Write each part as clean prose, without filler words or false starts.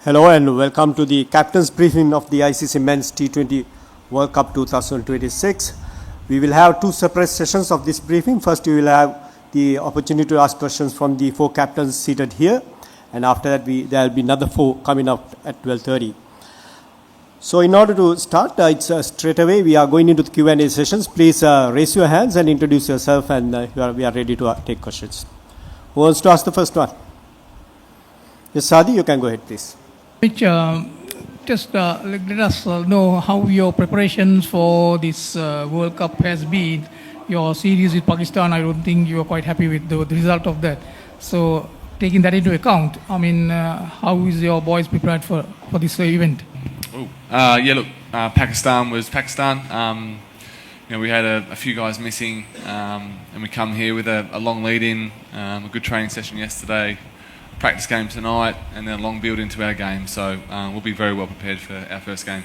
Hello and welcome to the captain's briefing of the ICC Men's T20 World Cup 2026. We will have two separate sessions of this briefing. First, you will have the opportunity to ask questions from the four captains seated here, and after that there will be another four coming up at 12:30. So in order to start, straight away we are going into the Q&A sessions. Please raise your hands and introduce yourself, and we are ready to take questions. Who wants to ask the first one? Yes, Sadi, you can go ahead, please. Which just let us know how your preparations for this World Cup has been. Your series with Pakistan, I don't think you are quite happy with the result of that. So taking that into account, I mean, how is your boys prepared for this event? Pakistan was Pakistan. We had a few guys missing, and we come here with a long lead-in, a good training session yesterday, practice game tonight, and then a long build into our game. So we'll be very well prepared for our first game.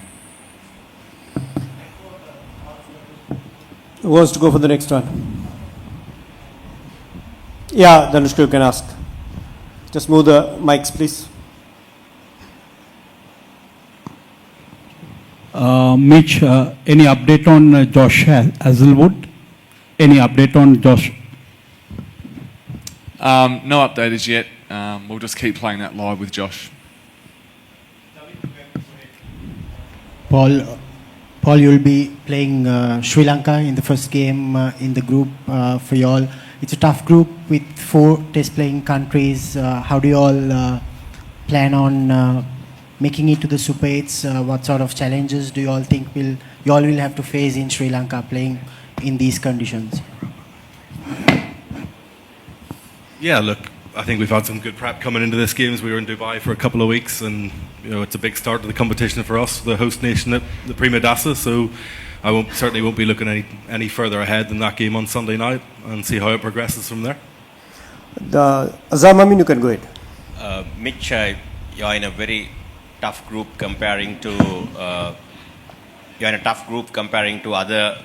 Who wants to go for the next one? Yeah, Dhanushka, you can ask. Just move the mics, please. Mitch, any update on Josh Hazlewood? Any update on Josh? No update as yet. We'll just keep playing that live with Josh. Paul, you'll be playing Sri Lanka in the first game in the group for you all. It's a tough group with 4 test-playing countries. How do you all plan on making it to the Super 8s? What sort of challenges do you all think you all will have to face in Sri Lanka playing in these conditions? Yeah, look, I think we've had some good prep coming into this game. We were in Dubai for a couple of weeks, and it's a big start to the competition for us, the host nation at the Prima Dasa. So I certainly won't be looking any further ahead than that game on Sunday night, and see how it progresses from there. Azam Amin, you can go ahead. Mitch, you're in a very tough group comparing to other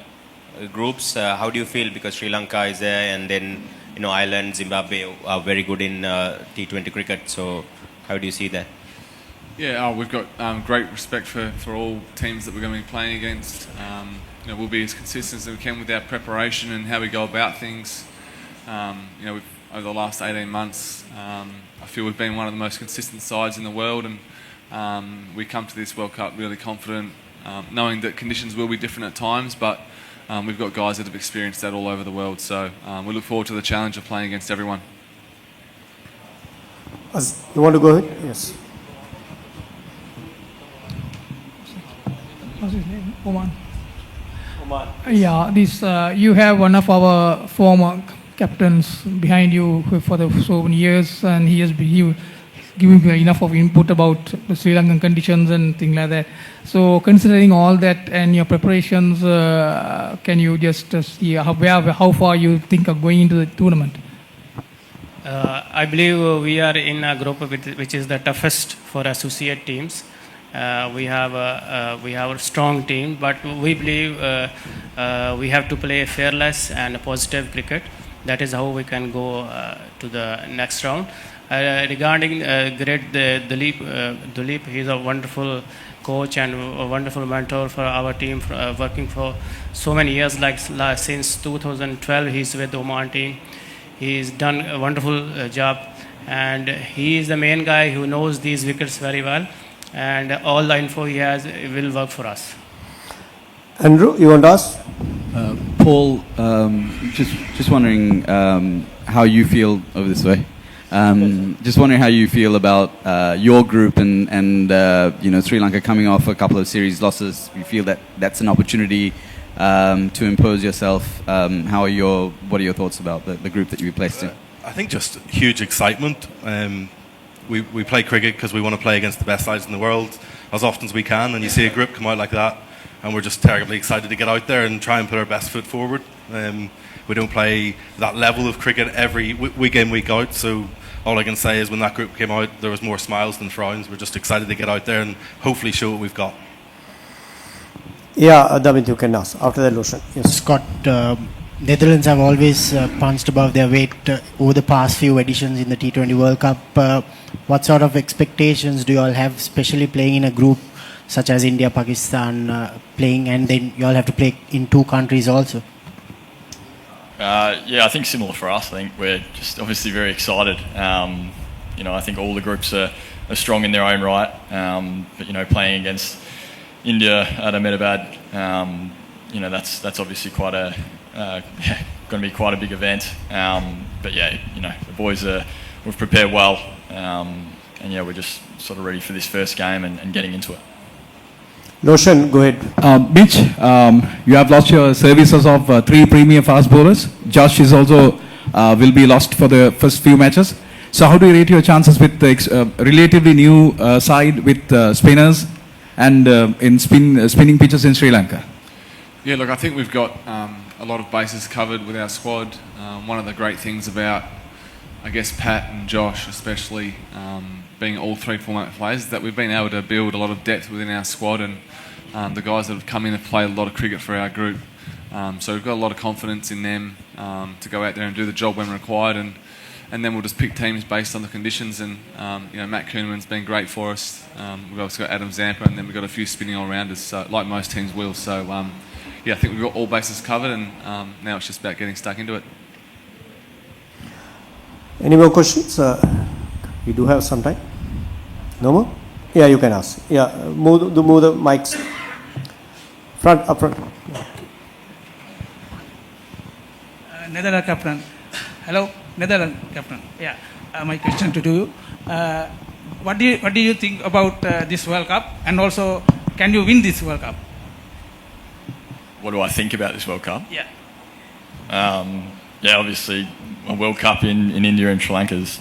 groups. How do you feel, because Sri Lanka is there, and then Ireland, Zimbabwe are very good in T20 cricket. So how do you see that? Yeah, we've got great respect for all teams that we're going to be playing against. We'll be as consistent as we can with our preparation and how we go about things. Over the last 18 months, I feel we've been one of the most consistent sides in the world, and we come to this World Cup really confident, knowing that conditions will be different at times, but we've got guys that have experienced that all over the world. So we look forward to the challenge of playing against everyone. You want to go ahead? Yes. What's his name? Oman. Yeah, you have one of our former captains behind you for so many years, and he has been giving you enough of input about the Sri Lankan conditions and things like that. So considering all that and your preparations, can you just see how far you think of going into the tournament? I believe we are in a group which is the toughest for associate teams. We have a strong team, but we believe we have to play fearless and positive cricket. That is how we can go to the next round. Regarding great Duleep, he's a wonderful coach and a wonderful mentor for our team, working for so many years, since 2012 he's with the Oman team. He's done a wonderful job, and he is the main guy who knows these wickets very well, and all the info he has will work for us. Andrew, you want to ask? Paul, just wondering how you feel over this way. Just wondering how you feel about your group and Sri Lanka coming off a couple of series losses. You feel that that's an opportunity to impose yourself. What are your thoughts about the group that you placed in? I think just huge excitement. We play cricket because we want to play against the best sides in the world as often as we can, and you see a group come out like that, and we're just terribly excited to get out there and try and put our best foot forward. We don't play that level of cricket every week in, week out, so all I can say is when that group came out, there was more smiles than frowns. We're just excited to get out there and hopefully show what we've got. Yeah, David, you can ask. After that, Roshan. Yes. Scott, Netherlands have always punched above their weight over the past few editions in the T20 World Cup. What sort of expectations do you all have, especially playing in a group such as India, Pakistan, playing, and then you all have to play in two countries also? Yeah, I think similar for us. I think we're just obviously very excited. I think all the groups are strong in their own right. But playing against India at Ahmedabad, that's obviously quite a going to be quite a big event. The boys we've prepared well, we're just sort of ready for this first game and getting into it. Roshan, go ahead. Mitch, you have lost your services of 3 premier fast bowlers. Josh is also will be lost for the first few matches. So how do you rate your chances with the relatively new side with spinners and in spinning pitches in Sri Lanka? Yeah, look, I think we've got a lot of bases covered with our squad. One of the great things about, I guess, Pat and Josh especially, being all 3 format players, is that we've been able to build a lot of depth within our squad, and the guys that have come in have played a lot of cricket for our group. So we've got a lot of confidence in them to go out there and do the job when required, and then we'll just pick teams based on the conditions. And Matt Kuhneman's been great for us. We've also got Adam Zampa, and then we've got a few spinning all-rounders, so, like most teams will. So I think we've got all bases covered, and now it's just about getting stuck into it. Any more questions? We do have some time. No more? Yeah, you can ask. Yeah, move the mics. Up front. Netherlands captain. Hello, Netherlands captain. Yeah, my question to you. What do you think about this World Cup, and also can you win this World Cup? What do I think about this World Cup? Yeah. Obviously, a World Cup in India and Sri Lanka is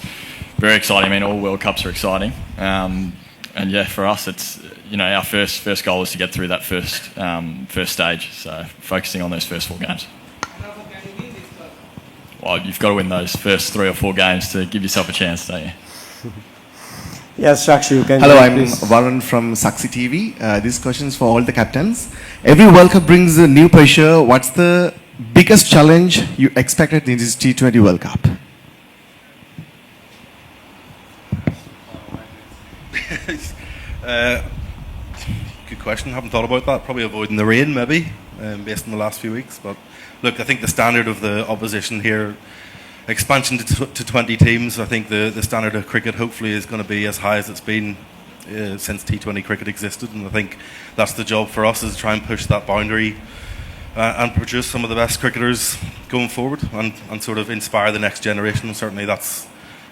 very exciting. I mean, all World Cups are exciting. For us, it's our first goal is to get through that first stage. So focusing on those first 4 games. And also, can you win this World Cup? Well, you've got to win those first 3 or 4 games to give yourself a chance, don't you? Yes, Sakshi, you can. Hello, I'm please. Varun from Saksi TV. This question is for all the captains. Every World Cup brings a new pressure. What's the biggest challenge you expected in this T20 World Cup? Good question. Haven't thought about that. Probably avoiding the rain, maybe, based on the last few weeks. But look, I think the standard of the opposition here, expansion to 20 teams, I think the standard of cricket hopefully is going to be as high as it's been since T20 cricket existed. And I think that's the job for us, is to try and push that boundary and produce some of the best cricketers going forward, and sort of inspire the next generation. And certainly that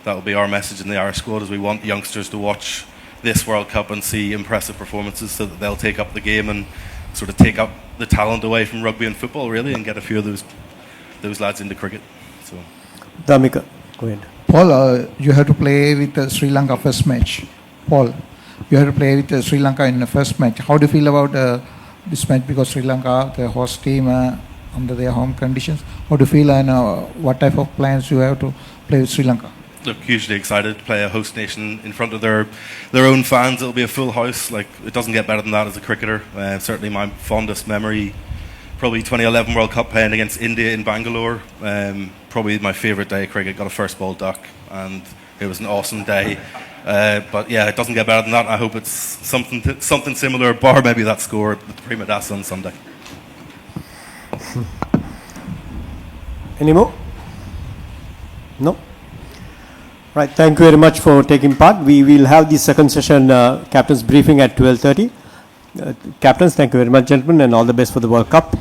will be our message in the Irish squad, is we want youngsters to watch this World Cup and see impressive performances, so that they'll take up the game and sort of take up the talent away from rugby and football, really, and get a few of those lads into cricket. So, Damika, go ahead. Paul, you have to play with Sri Lanka first match. Paul, you have to play with Sri Lanka in the first match. How do you feel about this match? Because Sri Lanka, the host team, under their home conditions. How do you feel, and what type of plans you have to play with Sri Lanka? Look, hugely excited to play a host nation in front of their own fans. It'll be a full house. Like, it doesn't get better than that as a cricketer. Certainly my fondest memory, probably 2011 World Cup playing against India in Bangalore. Probably my favourite day of cricket. Got a first ball duck, and it was an awesome day. But yeah, it doesn't get better than that. I hope it's something similar, bar maybe that score with the Prima Das on Sunday. Any more? No? Right, thank you very much for taking part. We will have the second session, captain's briefing at 12:30. Captains, thank you very much, gentlemen, and all the best for the World Cup.